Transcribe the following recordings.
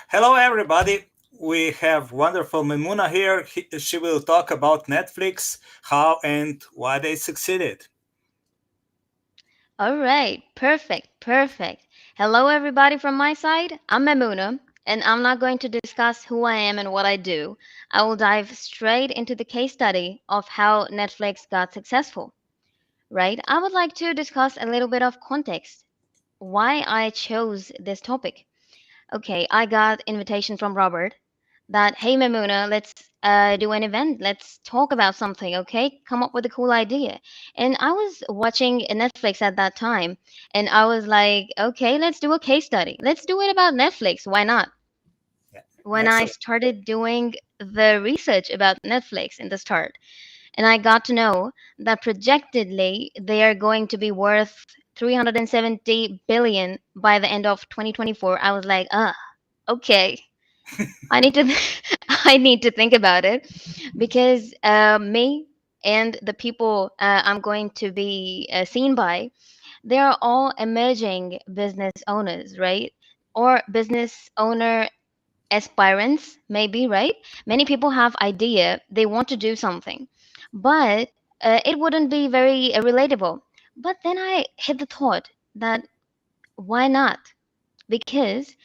Hello, everybody. We have wonderful Memuna here. She will talk about Netflix, how and why they succeeded. All right, perfect, perfect. Hello, everybody from my side. I'm Memuna, and I'm not going to discuss who I am and what I do. I will dive straight into the case study of how Netflix got successful, right? I would like to discuss a little bit of context, why I chose this topic. Okay, I got invitation from Robert that, hey Memuna, let's do an event. Let's talk about something, okay? Come up with a cool idea. And I was watching Netflix at that time, and I was like, okay, let's do a case study. Let's do it about Netflix. Why not? Yeah, When I excellent. started doing the research about Netflix in the start, and I got to know that projectedly they are going to be worth 370 billion by the end of 2024. I was like, okay, I need to I need to think about it because me and the people I'm going to be seen by, they are all emerging business owners, right? Or business owner aspirants, maybe, right? Many people have idea, they want to do something, but it wouldn't be very relatable. But then I hit the thought that why not? Because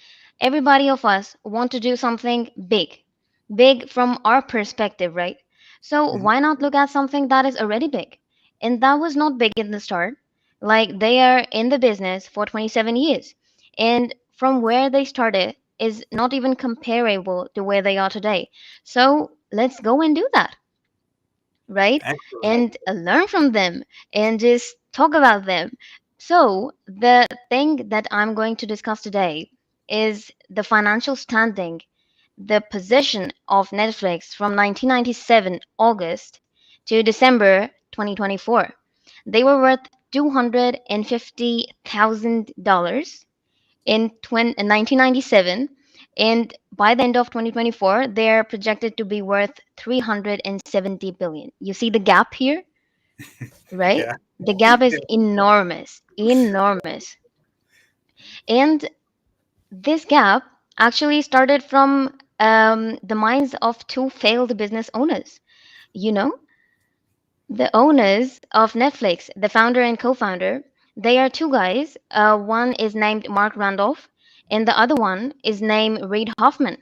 everybody of us want to do something big from our perspective, right? So Mhm. why not look at something that is already big? And that was not big in the start. Like they are in the business for 27 years. And from where they started is not even comparable to where they are today. So let's go and do that, right? Excellent. And learn from them and just talk about them. So, the thing that I'm going to discuss today is the financial standing, the position of Netflix from 1997 August to December 2024. They were worth $250,000 in 1997, and by the end of 2024 they're projected to be worth 370 billion. You see the gap here, right? Yeah. The gap is Yeah. enormous, enormous. And this gap actually started from the minds of two failed business owners. You know, the owners of Netflix, the founder and co-founder, they are two guys. One is named Mark Randolph, and the other one is named Reid Hoffman.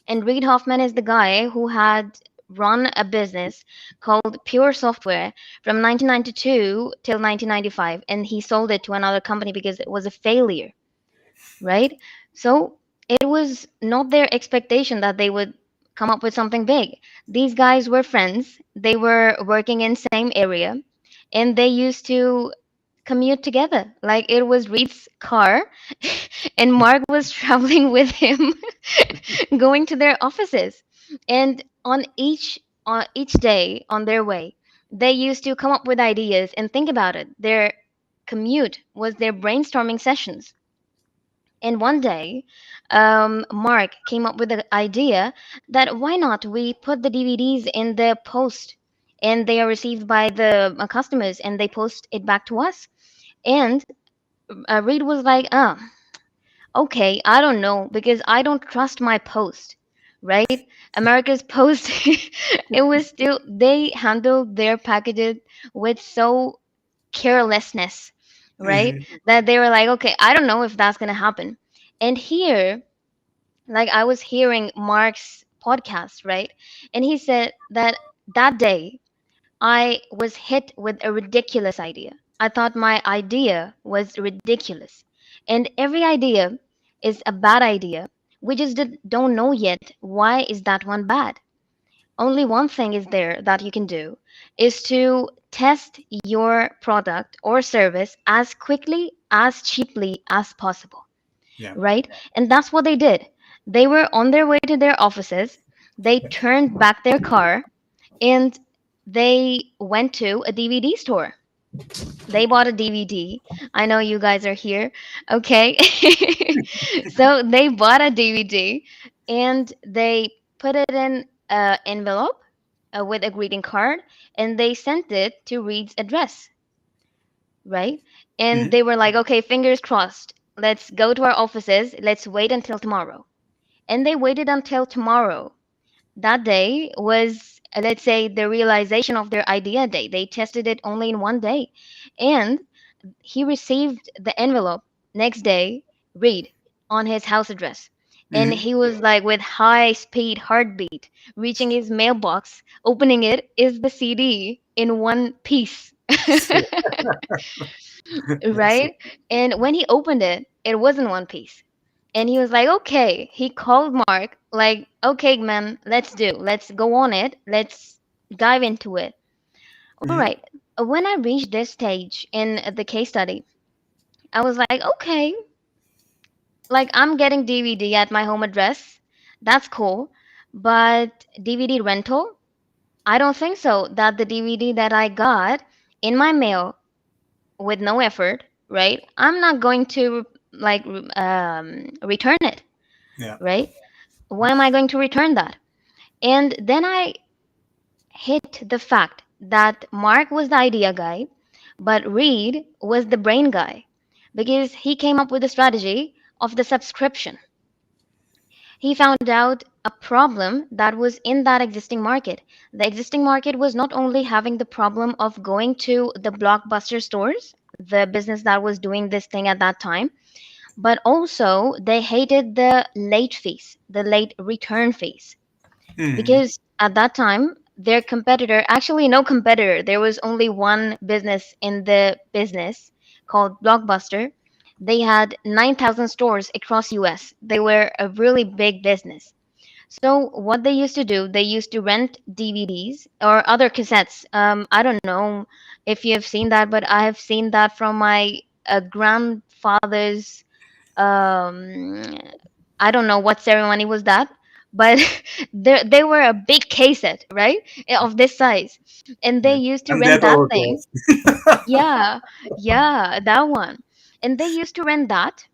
And Reid Hoffman is the guy who had run a business called Pure Software from 1992 till 1995, and he sold it to another company because it was a failure, right? So it was not their expectation that they would come up with something big. These guys were friends, they were working in same area, and they used to commute together. Like it was Reed's car, and Mark was traveling with him, going to their offices. And on each day on their way, they used to come up with ideas and think about it. Their commute was their brainstorming sessions. And one day, Mark came up with the idea that why not we put the DVDs in the post, and they are received by the customers, and they post it back to us. And Reed was like, okay, I don't know because I don't trust my post, right? America's Post, it was still, they handled their packages with so carelessness, right? Mhm. That they were like, okay, I don't know if that's going to happen. And here, like I was hearing Mark's podcast, right? And he said that that day I was hit with a ridiculous idea. I thought my idea was ridiculous. And every idea is a bad idea. We just don't know yet why is that one bad. Only one thing is there that you can do is to test your product or service as quickly, as cheaply as possible, Yeah. right? And that's what they did. They were on their way to their offices. They turned back their car and they went to a DVD store. They bought a DVD. I know you guys are here. Okay. So they bought a DVD and they put it in an envelope with a greeting card, and they sent it to Reed's address, right? And Mhm. they were like, okay, fingers crossed. Let's go to our offices. Let's wait until tomorrow. and they waited until tomorrow. That day was, let's say, the realization of their idea day. They tested it only in one day. And he received the envelope next day, read, on his house address. And Mm-hmm. he was like with high speed heartbeat, reaching his mailbox, opening it, is the CD in one piece. Yes. Right? And when he opened it, it wasn't one piece. And he was like, okay. He called Mark, like, okay, man, let's go on it. Let's dive into it. All Mm-hmm. right. When I reached this stage in the case study, I was like, okay, like I'm getting DVD at my home address. That's cool. But DVD rental? I don't think so. That the DVD that I got in my mail with no effort, right? I'm not going to like return it, Yeah. right? Why am I going to return that? And then I hit the fact that Mark was the idea guy, but Reed was the brain guy because he came up with the strategy of the subscription. He found out a problem that was in that existing market. The existing market was not only having the problem of going to the Blockbuster stores, the business that was doing this thing at that time, but also they hated the late fees, the late return fees. Mm-hmm. Because at that time, their competitor, actually, no competitor, there was only one business in the business called Blockbuster. They had 9,000 stores across US. They were a really big business. So what they used to do, they used to rent DVDs or other cassettes. I don't know if you have seen that, but I have seen that from my grandfather's. Um, I don't know what ceremony was that, but they were a big cassette, right, of this size, and they Yeah. used to And rent that that our thing. goals. Yeah, yeah, that one, and they used to rent that,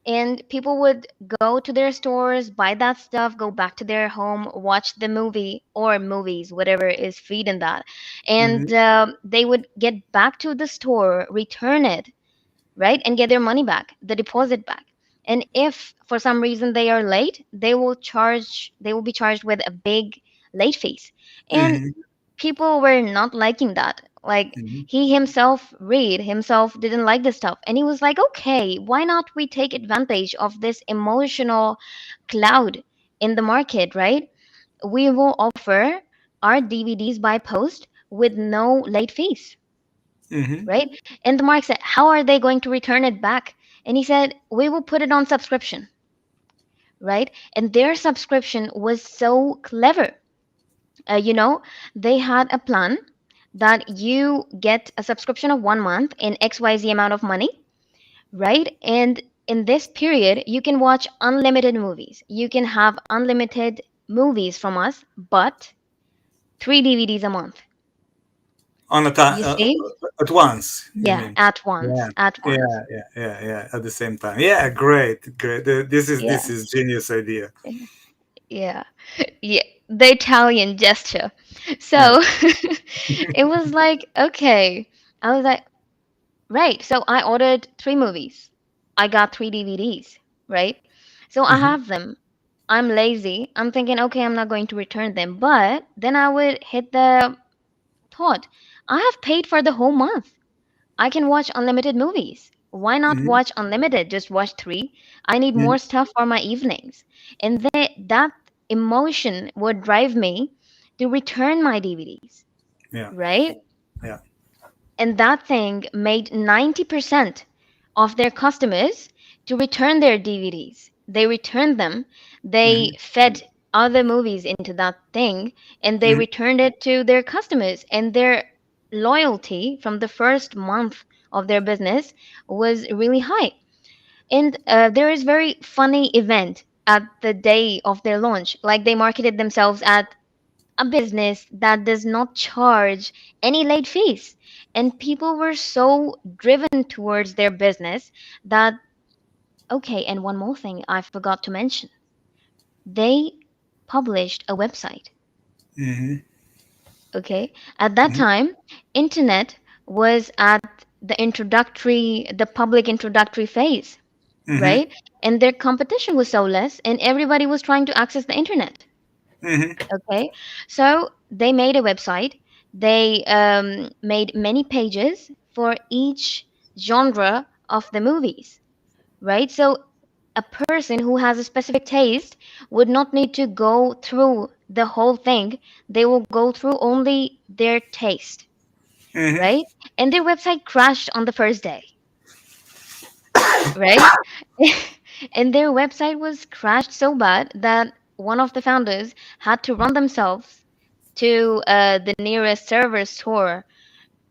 and people would go to their stores, buy that stuff, go back to their home, watch the movie or movies, whatever is feed in that. Mm-hmm. And they would get back to the store, return it, right, and get their money back, the deposit back. And if for some reason they are late, they will be charged with a big late fees. And Mm-hmm. people were not liking that. Like Mm-hmm. he himself, Reed himself, didn't like this stuff. And he was like, okay, why not we take advantage of this emotional cloud in the market, right? We will offer our DVDs by post with no late fees, Mm-hmm. right? And the Mark said, how are they going to return it back? And he said, we will put it on subscription, right? And their subscription was so clever. You know, they had a plan that you get a subscription of 1 month in XYZ amount of money, right? And in this period, you can watch unlimited movies. You can have unlimited movies from us, but three DVDs a month. On a You time see? at once, you Yeah, mean? at once, Yeah. at once. Yeah. Yeah. Yeah. Yeah. At the same time. Yeah. Great. Great. Yeah, This is genius idea. yeah, yeah. The Italian gesture. Yeah. So it was like, okay. I was like, right. So I ordered three movies. I got three DVDs, right? So I Mm-hmm. have them. I'm lazy. I'm thinking, okay, I'm not going to return them. But then I would hit the thought, I have paid for the whole month. I can watch unlimited movies. Why not Mm-hmm. watch unlimited? Just watch three. I need more stuff for my evenings. And that emotion would drive me to return my DVDs, Yeah. right? Yeah. And that thing made 90% of their customers to return their DVDs. They returned them, they Mm-hmm. fed other movies into that thing, and they Mm-hmm. returned it to their customers. And their loyalty from the first month of their business was really high. And there is very funny event at the day of their launch. Like they marketed themselves at a business that does not charge any late fees. And people were so driven towards their business that, okay, and one more thing I forgot to mention. They published a website, Mm-hmm. okay? At that Mm-hmm. time, internet was at the public introductory phase. Mm-hmm. right? And their competition was so less, and everybody was trying to access the internet. Mm-hmm. Okay, so they made a website. They made many pages for each genre of the movies, right? So a person who has a specific taste would not need to go through the whole thing. They will go through only their taste, Mm-hmm. right? And their website crashed on the first day, right? And their website was crashed so bad that one of the founders had to run themselves to the nearest server store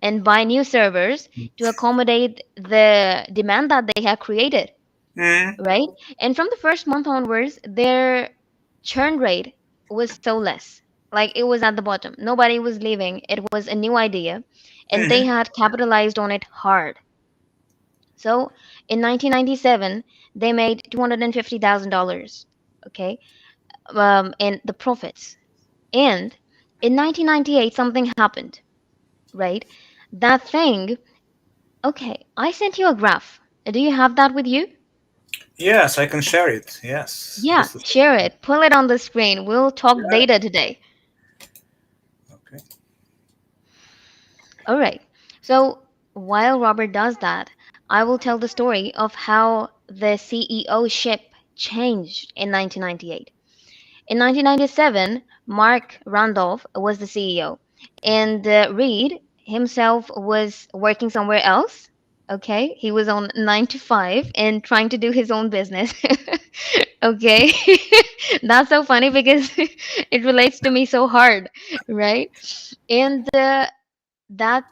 and buy new servers to accommodate the demand that they had created, Mm-hmm. right? And from the first month onwards, their churn rate was so less. Like it was at the bottom. Nobody was leaving. It was a new idea, and they Mm-hmm. had capitalized on it hard. So in 1997, they made $250,000. Okay, in the profits. And in 1998, something happened, right? That thing. Okay, I sent you a graph. Do you have that with you? Yes, I can share it. Yes, Yeah, just a share second. it. Pull it on the screen. We'll talk Yeah. data today. Okay. All right. So while Robert does that, I will tell the story of how the CEO ship changed in 1998. In 1997, Mark Randolph was the CEO, and Reed himself was working somewhere else. Okay, he was on 9 to 5 and trying to do his own business. Okay, that's so funny because it relates to me so hard, right? And that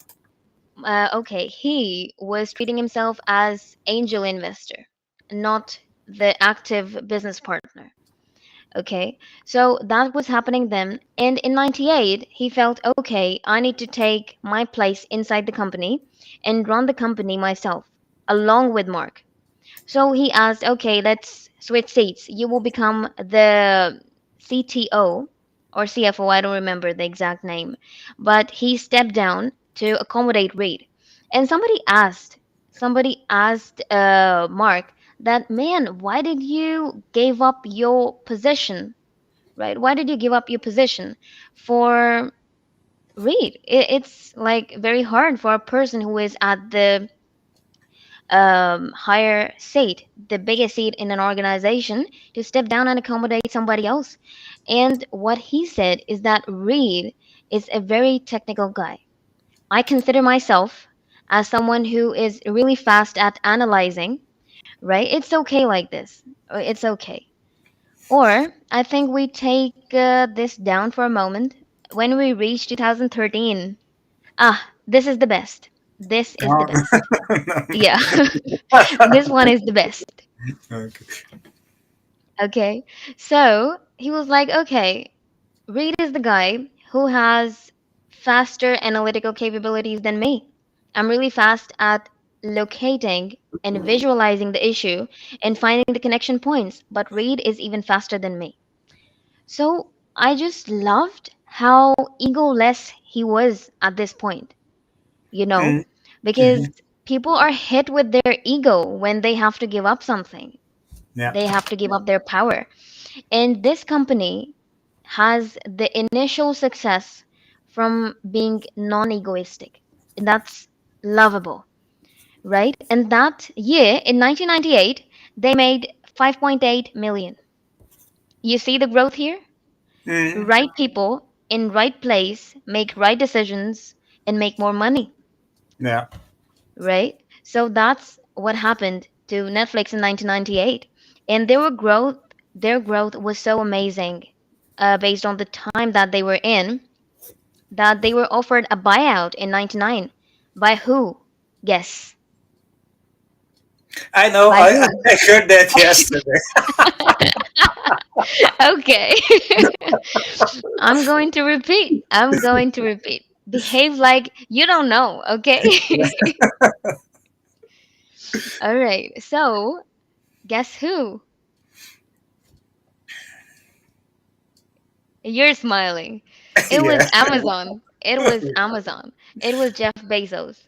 okay, he was treating himself as angel investor, not the active business partner. Okay, so that was happening then. And in 98, he felt, okay, I need to take my place inside the company and run the company myself, along with Mark. So he asked, okay, let's switch seats. You will become the CTO or CFO, I don't remember the exact name. But he stepped down to accommodate Reed. And somebody asked Mark that, man, why did you give up your position, right? Why did you give up your position for Reed? It's like very hard for a person who is at the higher seat, the biggest seat in an organization, to step down and accommodate somebody else. And what he said is that Reed is a very technical guy. I consider myself as someone who is really fast at analyzing, right? It's okay like this. It's okay. Or I think we take this down for a moment. When we reach 2013, this is the best. This is the No. best. No. Yeah, this one is the best. Okay. Okay. So he was like, okay, Reed is the guy who has faster analytical capabilities than me. I'm really fast at locating and visualizing the issue and finding the connection points, but Reed is even faster than me. So I just loved how egoless he was at this point, you know, because Mm-hmm. people are hit with their ego when they have to give up something. Yeah. They have to give up their power. And this company has the initial success from being non egoistic. And that's lovable, right? And that year, in 1998, they made 5.8 million. You see the growth here? Mm-hmm. Right people in right place make right decisions and make more money, Yeah. right? So that's what happened to Netflix in 1998. And their growth was so amazing based on the time that they were in, that they were offered a buyout in 99. By who? Guess. I know. By who? I heard that yesterday. Okay. I'm going to repeat. I'm going to repeat. Behave like you don't know, okay? All right. So, guess who? You're smiling. It was Yeah. Amazon. It was Amazon. It was Jeff Bezos,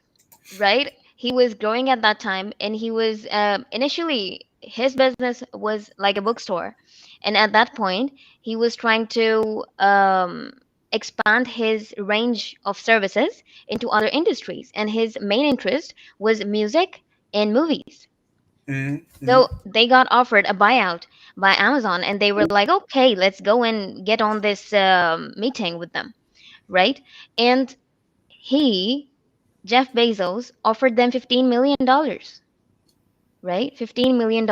right? He was growing at that time, and he was initially his business was like a bookstore, and at that point he was trying to expand his range of services into other industries, and his main interest was music and movies. Mhm. So Mhm. they got offered a buyout by Amazon, and they were like, okay, let's go and get on this meeting with them, right? And he, Jeff Bezos, offered them $15 million, right? $15 million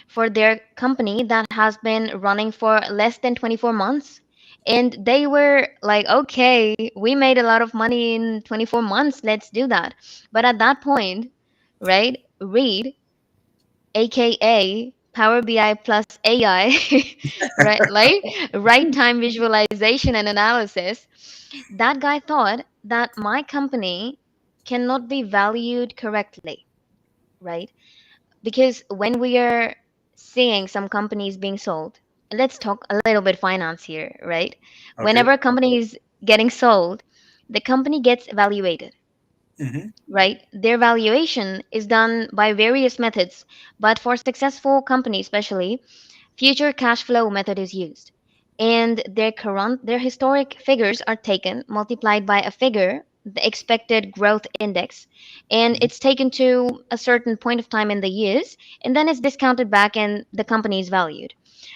for their company that has been running for less than 24 months. And they were like, okay, we made a lot of money in 24 months. Let's do that. But at that point, right, Reed, aka Power BI plus AI, right, like right time visualization and analysis, that guy thought that my company cannot be valued correctly, right? Because when we are seeing some companies being sold, let's talk a little bit finance here, right? Okay. Whenever a company is getting sold, the company gets evaluated, Mhm. right? Their valuation is done by various methods, but for successful companies especially, future cash flow method is used. And their historic figures are taken, multiplied by a figure, the expected growth index, and Mhm. it's taken to a certain point of time in the years, and then it's discounted back and the company is valued,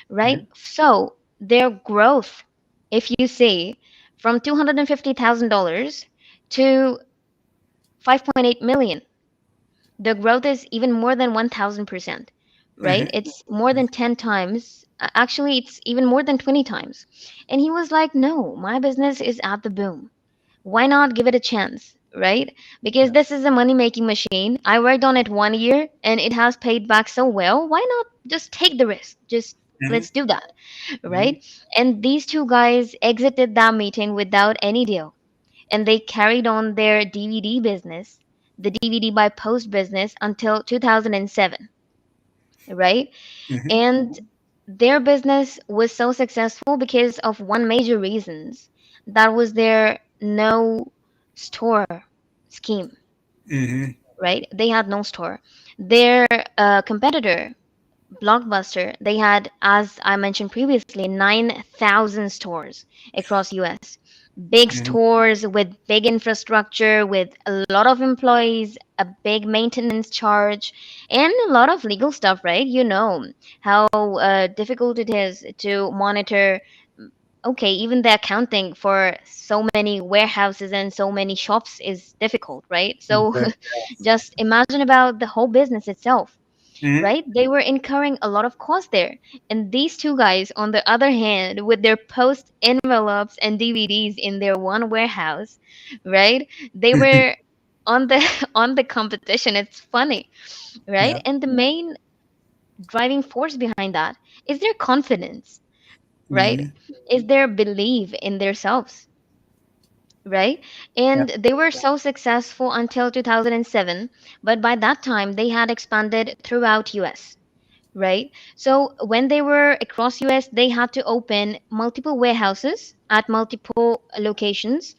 right? Mhm. So their growth, if you see, from $250,000 to 5.8 million, the growth is even more than 1000%, right? Mhm. It's more than 10 times. Actually, it's even more than 20 times. And he was like, no, my business is at the boom. Why not give it a chance, right? Because Yeah. this is a money making machine. I worked on it 1 year and it has paid back so well. Why not just take the risk? Just Mhm. let's do that, Mhm. right? And these two guys exited that meeting without any deal, and they carried on their DVD business, the DVD by post business, until 2007, right? Mhm. And their business was so successful because of one major reasons. That was their no store scheme, Mhm. right? They had no store. Their competitor, Blockbuster, they had, as I mentioned previously, 9,000 stores across US. Big Mhm. stores with big infrastructure, with a lot of employees, a big maintenance charge, and a lot of legal stuff, right? You know how difficult it is to monitor. Okay, even the accounting for so many warehouses and so many shops is difficult, right? So Okay. just imagine about the whole business itself, Mhm. right? They were incurring a lot of cost there. And these two guys, on the other hand, with their post envelopes and DVDs in their one warehouse, right? They were on the on the competition. It's funny, right? Yeah. And the main driving force behind that is their confidence, right? Mhm. Is their belief in themselves, right? Yeah. And they were so successful until 2007, but by that time they had expanded throughout US, right? So when they were across US, they had to open multiple warehouses at multiple locations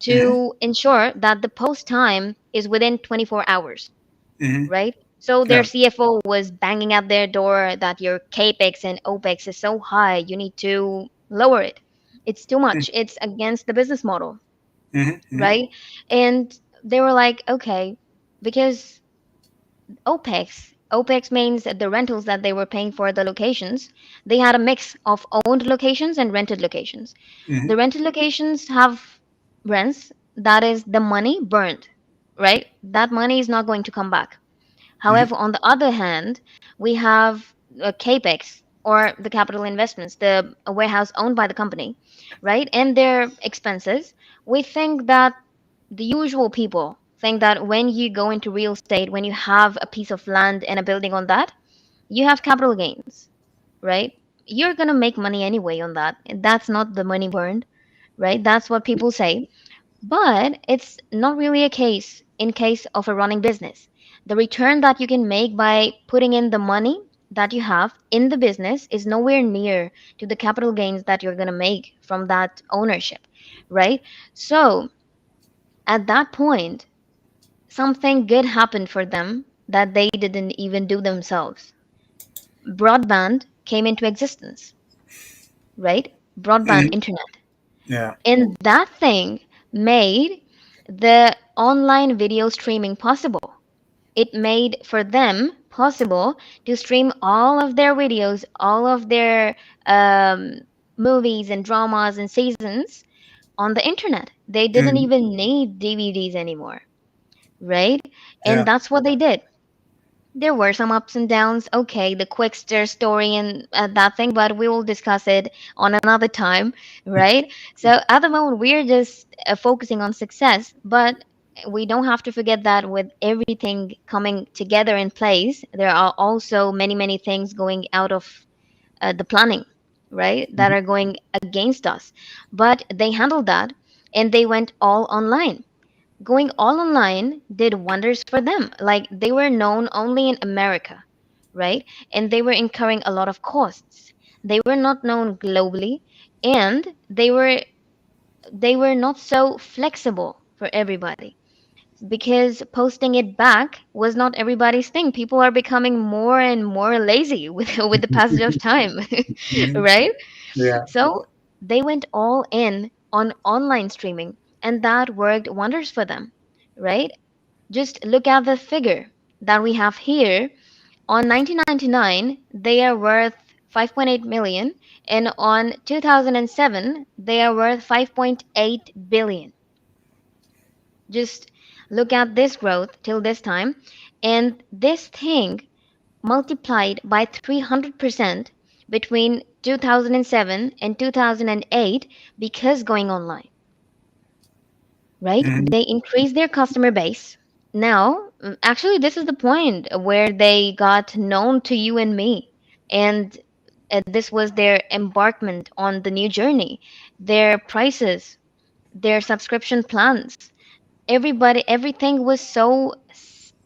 Mhm. to ensure that the post time is within 24 hours, Mhm. right? So their Yeah. CFO was banging at their door that your capex and opex is so high, you need to lower it. It's too Mhm. much. It's against the business model, Mhm. Mhm. right? And they were like, okay, because OPEX means the rentals that they were paying for the locations. They had a mix of owned locations and rented locations. Mhm. The rented locations have rents, that is the money burned, right? That money is not going to come back. Mhm. However, on the other hand, we have CAPEX, or the capital investments, the a warehouse owned by the company, right? And their expenses. We think that the usual people think that when you go into real estate, when you have a piece of land and a building on that, you have capital gains, right? You're going to make money anyway on that. And that's not the money burned, right? That's what people say. But it's not really a case in case of a running business. The return that you can make by putting in the money that you have in the business is nowhere near to the capital gains that you're going to make from that ownership, right? So at that point, something good happened for them that they didn't even do themselves, broadband came into existence, right? Broadband Mhm. internet. Yeah. And that thing made the online video streaming possible. It made for them possible to stream all of their videos, all of their um, movies and dramas and seasons on the internet. They didn't Mhm. even need DVDs anymore, right? And Yeah. that's what they did. There were some ups and downs. Okay, the Quickster story and that thing, but we will discuss it on another time, right? So at the moment, we're just focusing on success, but we don't have to forget that with everything coming together in place, there are also many, many things going out of the planning, right? That Mhm. are going against us. But they handled that and they went all online. Going all online did wonders for them. Like they were known only in America, right? And they were incurring a lot of costs. They were not known globally, and they were not so flexible for everybody because posting it back was not everybody's thing. People are becoming more and more lazy with the passage of time, Mhm. right? Yeah. So they went all in on online streaming, and that worked wonders for them, right? Just look at the figure that we have here. On 1999, they are worth 5.8 million, and on 2007, they are worth 5.8 billion. Just look at this growth till this time, and this thing multiplied by 300% between 2007 and 2008 because going online, right? Mhm. They increased their customer base. Now, actually, this is the point where they got known to you and me. And this was their embarkment on the new journey. Their prices, their subscription plans, everything was so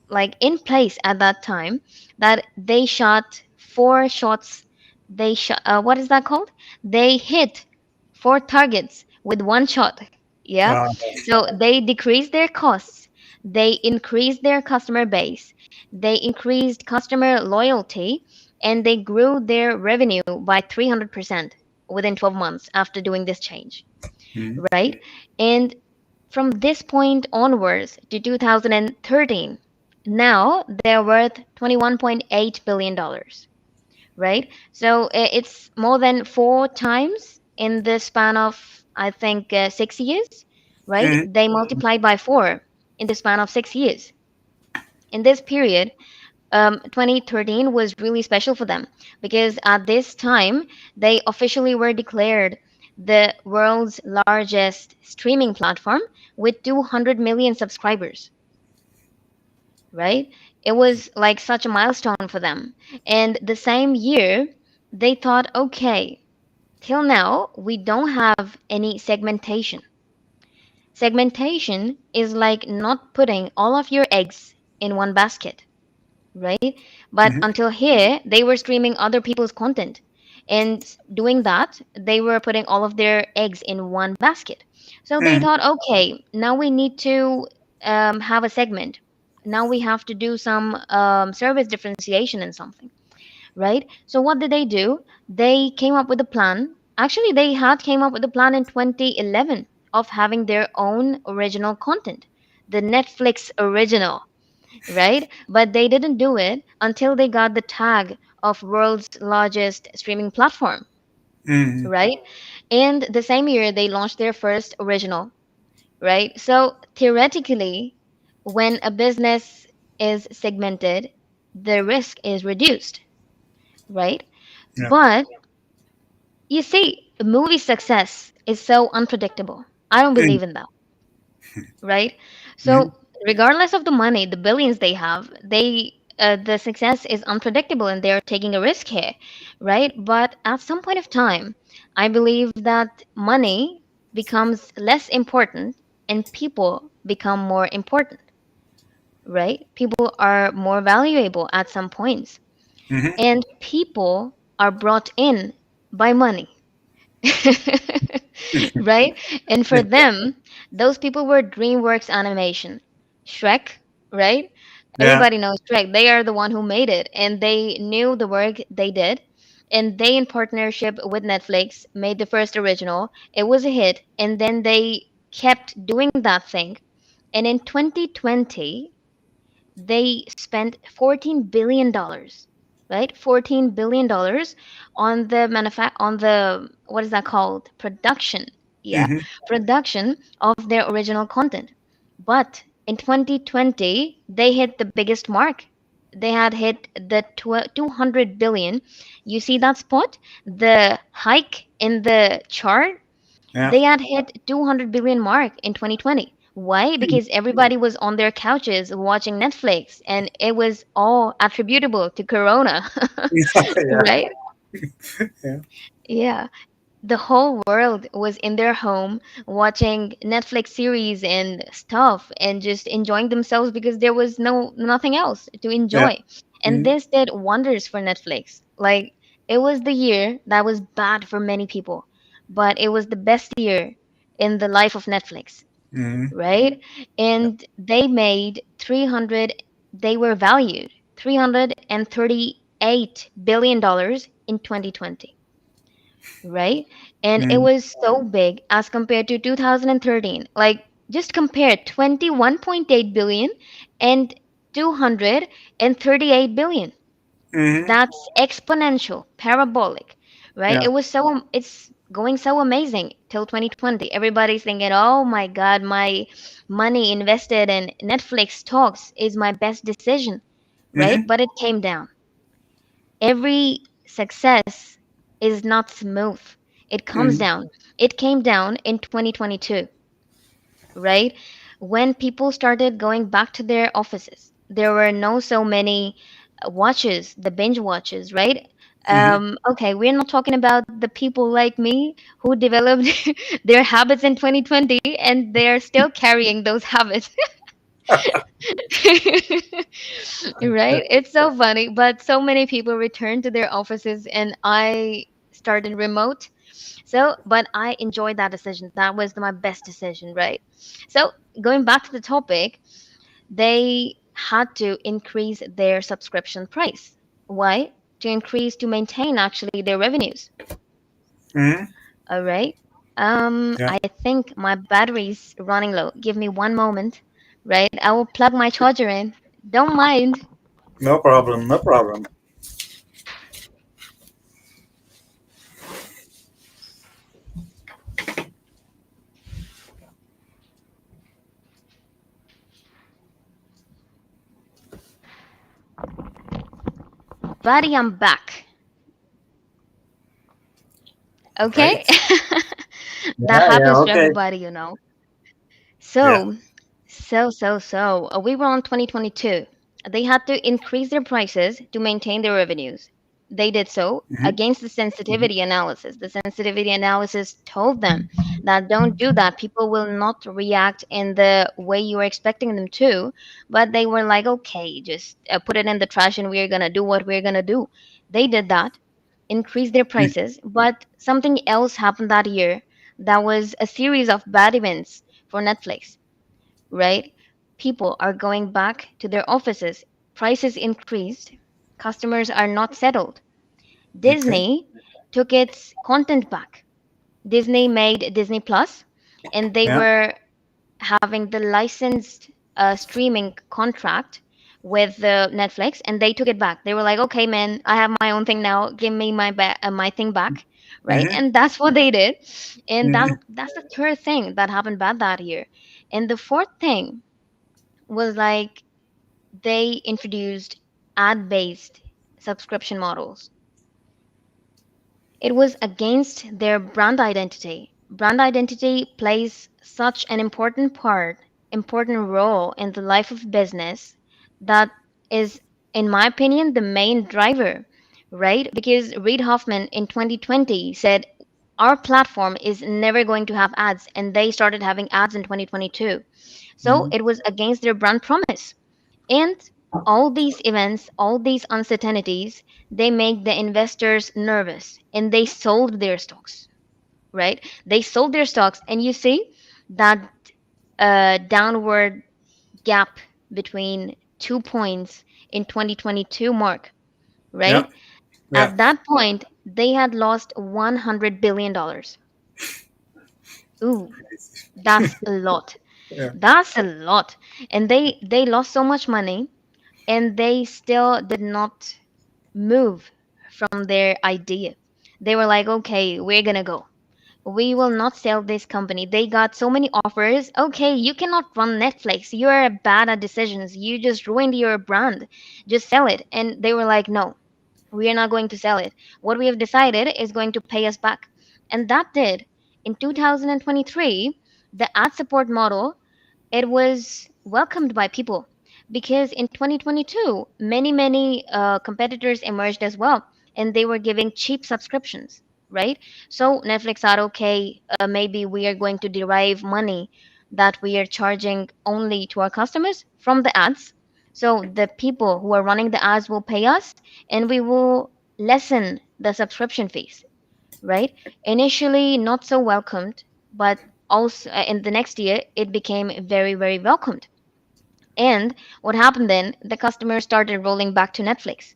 like in place at that time that they shot four shots. They shot, what is that called? They hit four targets with one shot. Yeah. Uh, So they decreased their costs, they increased their customer base, they increased customer loyalty, and they grew their revenue by 300% within 12 months after doing this change, mhm. right? And from this point onwards to 2013, now they're worth $21.8 billion, right? So it's more than four times in the span of, I think, 6 years, right? Mhm. They multiplied by four in the span of 6 years. In this period, 2013 was really special for them because at this time they officially were declared the world's largest streaming platform with 200 million subscribers, right? It was like such a milestone for them. And the same year, they thought, okay, till now, we don't have any segmentation. Segmentation is like not putting all of your eggs in one basket, right? But Mhm. until here, they were streaming other people's content. And doing that, they were putting all of their eggs in one basket. So they Mhm. thought, okay, now we need to have a segment. Now we have to do some service differentiation and something, right? So what did they do? They came up with a plan. Actually, they had came up with a plan in 2011 of having their own original content, the Netflix original, right? But they didn't do it until they got the tag of world's largest streaming platform, Mhm. right? And the same year they launched their first original, right? So theoretically, when a business is segmented, the risk is reduced, right? Yeah. But you see, movie success is so unpredictable. I don't Mhm. believe in that, right? Mhm. So regardless of the money, the billions they have, the success is unpredictable and they're taking a risk here, right? But at some point of time, I believe that money becomes less important and people become more important, right? People are more valuable at some points, Mhm. and people are brought in by money. Right? And for them, those people were DreamWorks Animation, Shrek, right? Yeah. Everybody knows Trek. They are the one who made it, and they knew the work they did. And they, in partnership with Netflix, made the first original. It was a hit, and then they kept doing that thing. And in 2020, they spent $14 billion, right? $14 billion on the on the, what is that called, production. Yeah, Hmm. production of their original content. But in 2020 they hit the biggest mark. They had hit the 200 billion. You see that spot, the hike in the chart? Yeah. They had hit 200 billion mark in 2020. Why? Because everybody was on their couches watching Netflix, and it was all attributable to Corona, Yeah. right? Yeah. Yeah. The whole world was in their home watching Netflix series and stuff and just enjoying themselves because there was nothing else to Yeah. enjoy. And Hmm. this did wonders for Netflix. Like, it was the year that was bad for many people, but it was the best year in the life of Netflix, Hmm. right? And they made 300, they were valued $338 billion in 2020, right? And it Hmm. was so big as compared to 2013. Like, just compare 21.8 billion and 238 billion. Hmm. That's exponential, parabolic, right? Yeah. It's going so amazing till 2020. Everybody's thinking, "Oh my God, my money invested in Netflix stocks is my best decision," right? Hmm. But it came down. Every success is not smooth. It comes Hmm. down. It came down in 2022, right? When people started going back to their offices, there were no so many watches, the binge watches, right? Hmm. Okay, we're not talking about the people like me who developed their habits in 2020 and they're still carrying those habits. Right? It's so funny, but so many people returned to their offices and I started remote. So, but I enjoyed that decision. That was my best decision, right? So, going back to the topic, they had to increase their subscription price. Why? To maintain actually their revenues. Hmm. All right. Yeah. I think my battery's running low. Give me one moment, right? I will plug my charger in. Don't mind. No problem. No problem. Buddy, I'm back. Okay? Right. That Yeah. Yeah. happens to Okay. everybody, you know. Yeah. So, we were on 2022. They had to increase their prices to maintain their revenues. They did so Hmm. against the sensitivity analysis. The sensitivity analysis told them that don't do that. People will not react in the way you are expecting them to. But they were like, okay, just put it in the trash and we're going to do what we're going to do. They did that, increased their prices. But something else happened that year. That was a series of bad events for Netflix, right? People are going back to their offices. Prices increased. Customers are not settled. Okay. Disney took its content back. Disney made Disney Plus, and they Yeah. were having the licensed streaming contract with Netflix, and they took it back. They were like, "Okay, man, I have my own thing now. Give me my thing back." Right? Hmm. And that's what they did. And Hmm. that's the third thing that happened bad that year. And the fourth thing was like they introduced ad-based subscription models. It was against their brand identity. Brand identity plays such an important role in the life of business that is, in my opinion, the main driver, right? Because Reid Hoffman in 2020 said, our platform is never going to have ads, and they started having ads in 2022. So Hmm. it was against their brand promise. And all these events, all these uncertainties, they make the investors nervous and they sold their stocks, right? They sold their stocks, and you see that downward gap between 2 points in 2022 mark, Yeah. right? Yeah. At that point, they had lost $100 billion. Ooh, that's a lot. Yeah. That's a lot. And they lost so much money, and they still did not move from their idea. They were like, okay, we're gonna go. We will not sell this company. They got so many offers. Okay, you cannot run Netflix. You're bad at decisions. You just ruined your brand. Just sell it. And they were like, no, we are not going to sell it. What we have decided is going to pay us back. And that did. In 2023, the ad support model, it was welcomed by people because in 2022 many competitors emerged as well, and they were giving cheap subscriptions, right? So Netflix thought, okay, maybe we are going to derive money that we are charging only to our customers from the ads. So the people who are running the ads will pay us, and we will lessen the subscription fees, right? Initially not so welcomed, but also in the next year it became very, very welcomed. And what happened then? The customers started rolling back to Netflix.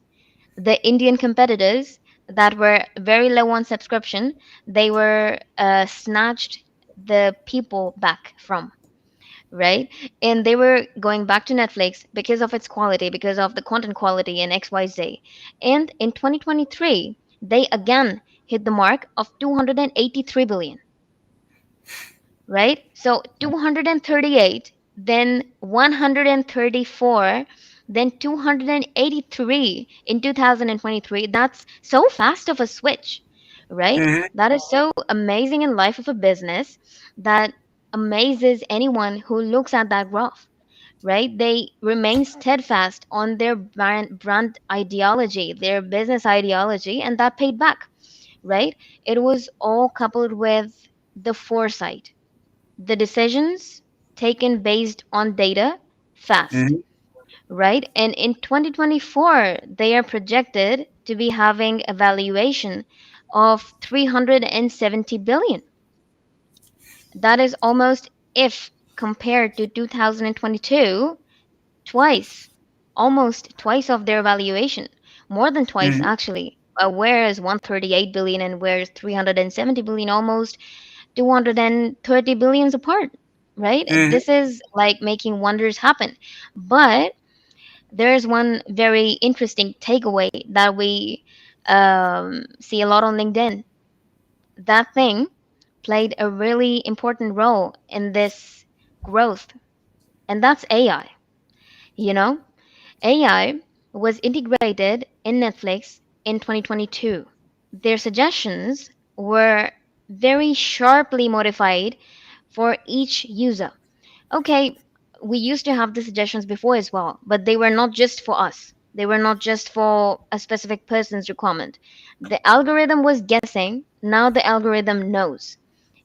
The Indian competitors that were very low on subscription, they were snatched the people back from, right? And they were going back to Netflix because of its quality, because of the content quality and XYZ. And in 2023, they again hit the mark of 283 billion, right? So 238, then 134, then 283 in 2023. That's so fast of a switch, right? Hmm. That is so amazing in life of a business that amazes anyone who looks at that graph, right? They remain steadfast on their brand ideology, their business ideology, and that paid back, right? It was all coupled with the foresight, the decisions taken based on data fast, Hmm. right? And in 2024, they are projected to be having a valuation of 370 billion. That is almost, if compared to 2022, twice, almost twice of their valuation, more than twice Hmm. actually. Whereas 138 billion and whereas 370 billion, almost 230 billions apart, right? Hmm. This is like making wonders happen. But there's one very interesting takeaway that we see a lot on LinkedIn. That thing played a really important role in this growth, and that's AI. You know, AI was integrated in Netflix in 2022. Their suggestions were very sharply modified for each user. Okay, we used to have the suggestions before as well, but they were not just for us. They were not just for a specific person's requirement. The algorithm was guessing, now the algorithm knows.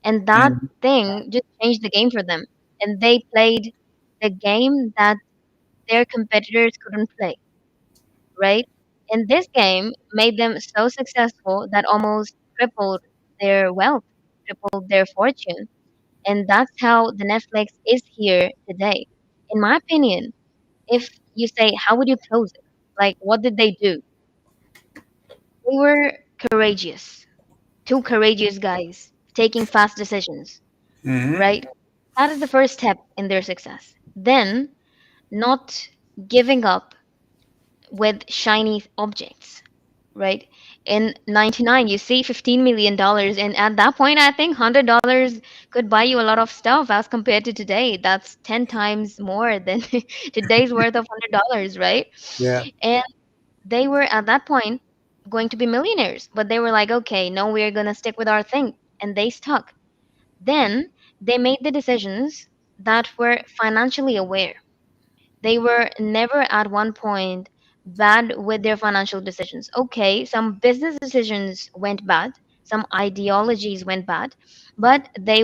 And that Hmm. thing just changed the game for them. And they played the game that their competitors couldn't play, right? And this game made them so successful that almost tripled their wealth, tripled their fortune. And that's how the Netflix is here today. In my opinion, if you say, how would you close it? Like, what did they do? They were courageous, two courageous guys taking fast decisions, Hmm. right? That is the first step in their success. Then, not giving up with shiny objects, right? In 99, you see $15 million, and at that point, I think $100 could buy you a lot of stuff as compared to today. That's 10 times more than today's worth of $100, right? Yeah. And they were at that point going to be millionaires, but they were like, okay, no, we're gonna stick with our thing, and they stuck. Then they made the decisions that were financially aware. They were never at one point bad with their financial decisions. Okay, some business decisions went bad, some ideologies went bad, but they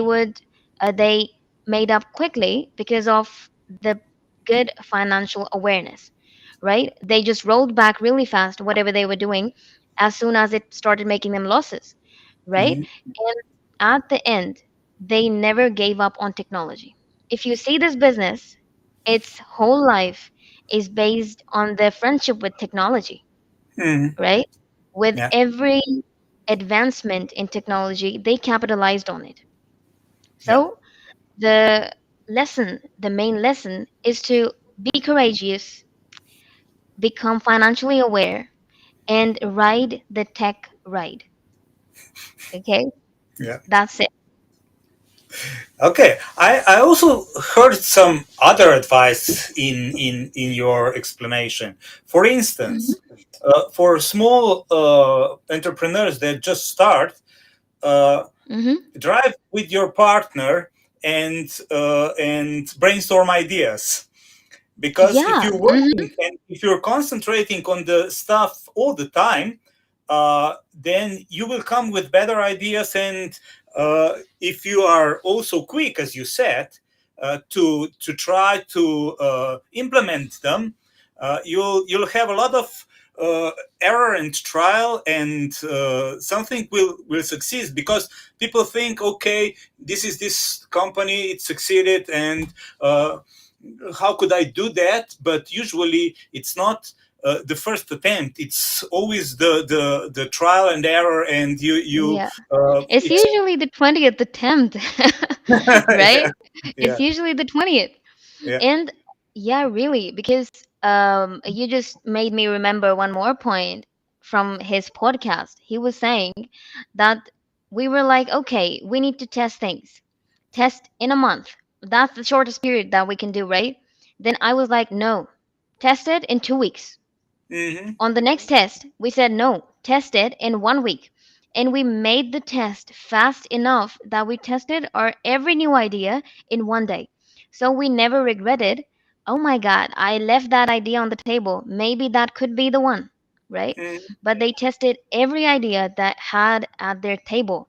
made up quickly because of the good financial awareness, right? They just rolled back really fast whatever they were doing as soon as it started making them losses, right? Hmm. And at the end, they never gave up on technology. If you see this business, its whole life is based on their friendship with technology, Mhm. right? With Yeah. every advancement in technology, they capitalized on it. Yeah. So the main lesson is to be courageous, become financially aware, and ride the tech ride. Okay, Yeah. that's it. Okay. I also heard some other advice in your explanation. For instance, Hmm. for small entrepreneurs that just start, uh, Hmm. drive with your partner and brainstorm ideas. Because if Yeah. you're Hmm. working and if you're concentrating on the stuff all the time, then you will come with better ideas. And if you are also quick, as you said, to try to implement them, you'll have a lot of uh, error and trial, and something will succeed, because people think, okay, this is this company, it succeeded, and how could I do that? But usually it's not the first attempt. It's always the trial and error, and you Yeah. It's it's usually the 20th attempt, right? yeah, It's yeah, usually the 20th. yeah. And yeah, really, because you just made me remember one more point from his podcast. He was saying that we were like, okay, we need to test things. Test in a month. That's the shortest period that we can do, right? Then I was like, no, test it in 2 weeks. Hmm. On the next test, we said no, test it in 1 week. And we made the test fast enough that we tested our every new idea in 1 day. So we never regretted, oh my God, I left that idea on the table. Maybe that could be the one, right? Hmm. But they tested every idea that had at their table.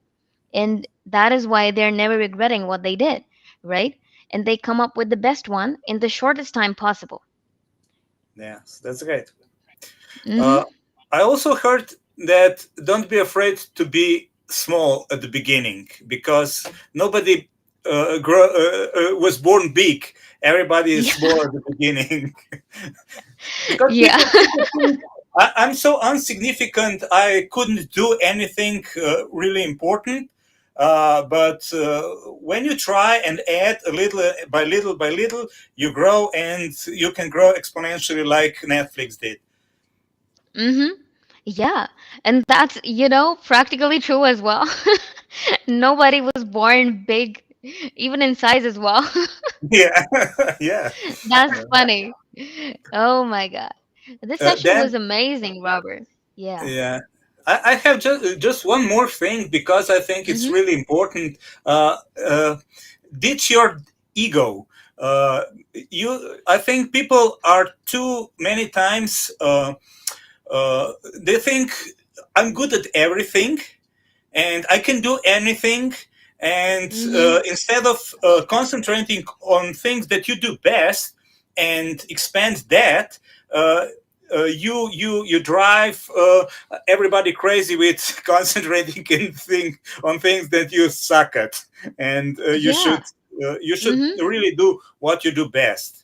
And that is why they're never regretting what they did, right? And they come up with the best one in the shortest time possible. Yes, that's great. Mm-hmm. Uh, I also heard that don't be afraid to be small at the beginning, because nobody was born big. Everybody is small at the beginning. Because Yeah. people think I'm so insignificant, I couldn't do anything really important. But when you try and add a little by little, you grow, and you can grow exponentially like Netflix did. Mm-hmm. Yeah. And that's, practically true as well. Nobody was born big, even in size as well. Yeah. Yeah. That's funny. Oh my God. This session Then was amazing, Robert. Yeah. yeah, I have just one more thing, because I think it's Mm-hmm. really important. Uh, uh, ditch your ego. Uh, I think people are too many times. They think I'm good at everything, and I can do anything. And Mm-hmm. instead of concentrating on things that you do best and expand that, uh, you drive everybody crazy with concentrating on things that you suck at, and Yeah. you should Mm-hmm. really do what you do best.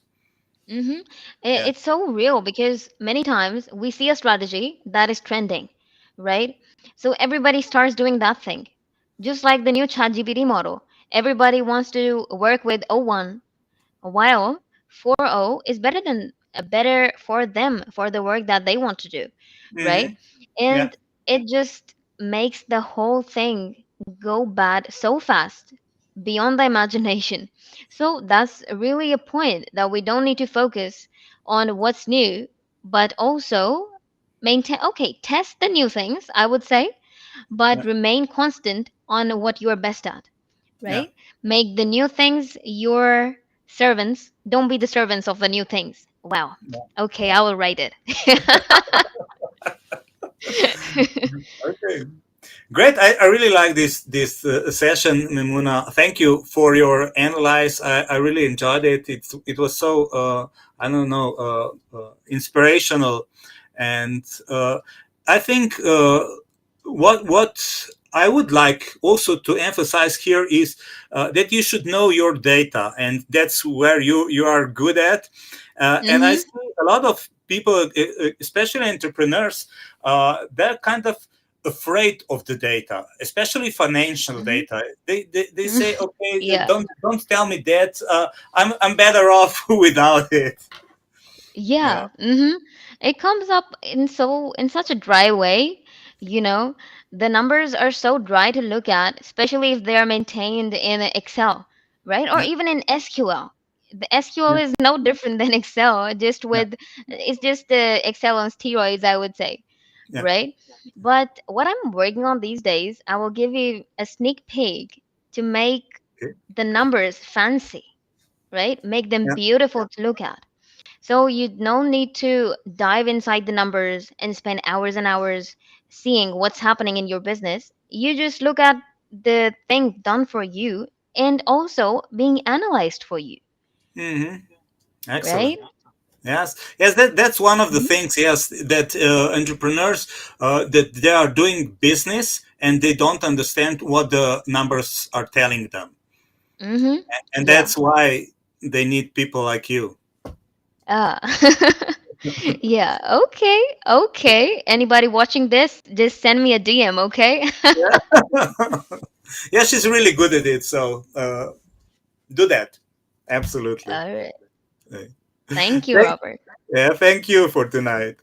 Mm-hmm. Yeah. It's so real because many times we see a strategy that is trending, right? So everybody starts doing that thing. Just like the new ChatGPT model. Everybody wants to work with O1, while 4.0 is better for them for the work that they want to do, Hmm. right? Yeah. And it just makes the whole thing go bad so fast beyond the imagination. So that's really a point that we don't need to focus on what's new, but also maintain, okay, test the new things, I would say, but Yeah. remain constant on what you're best at, Yeah. right? Make the new things your servants. Don't be the servants of the new things. Wow. Okay, I will write it. Okay. Great. I really like this session, Mimuna. Thank you for your analyze. I really enjoyed it. It was so I don't know inspirational, and I think what I would like also to emphasize here is that you should know your data, and that's where you are good at. And I Mm-hmm. see a lot of people, especially entrepreneurs, they're kind of afraid of the data, especially financial Mm-hmm. data. They say, okay, Yeah. don't tell me that. I'm better off without it. Yeah. Yeah. Mm-hmm. It comes up in such a dry way, you know. The numbers are so dry to look at, especially if they are maintained in Excel, right? Or Yeah. even in SQL. The SQL Yeah. is no different than Excel, just Yeah. with it's just the Excel on steroids, I would say, Yeah. right? But what I'm working on these days, I will give you a sneak peek to make Okay. the numbers fancy, right? Make them Yeah. beautiful to look at. So you don't need to dive inside the numbers and spend hours and hours seeing what's happening in your business. You just look at the thing done for you and also being analyzed for you, Hmm. Excellent. right? Yes, yes, that's one of the Mm-hmm. things. Yes, that entrepreneurs that they are doing business and they don't understand what the numbers are telling them, Mm-hmm. and Yeah. that's why they need people like you. Ah. Yeah. Okay. Okay. Anybody watching this, just send me a DM, okay? Yeah, she's really good at it. So do that. Absolutely. All right. Uh, Thank you, Thank, Robert. yeah, thank you for tonight.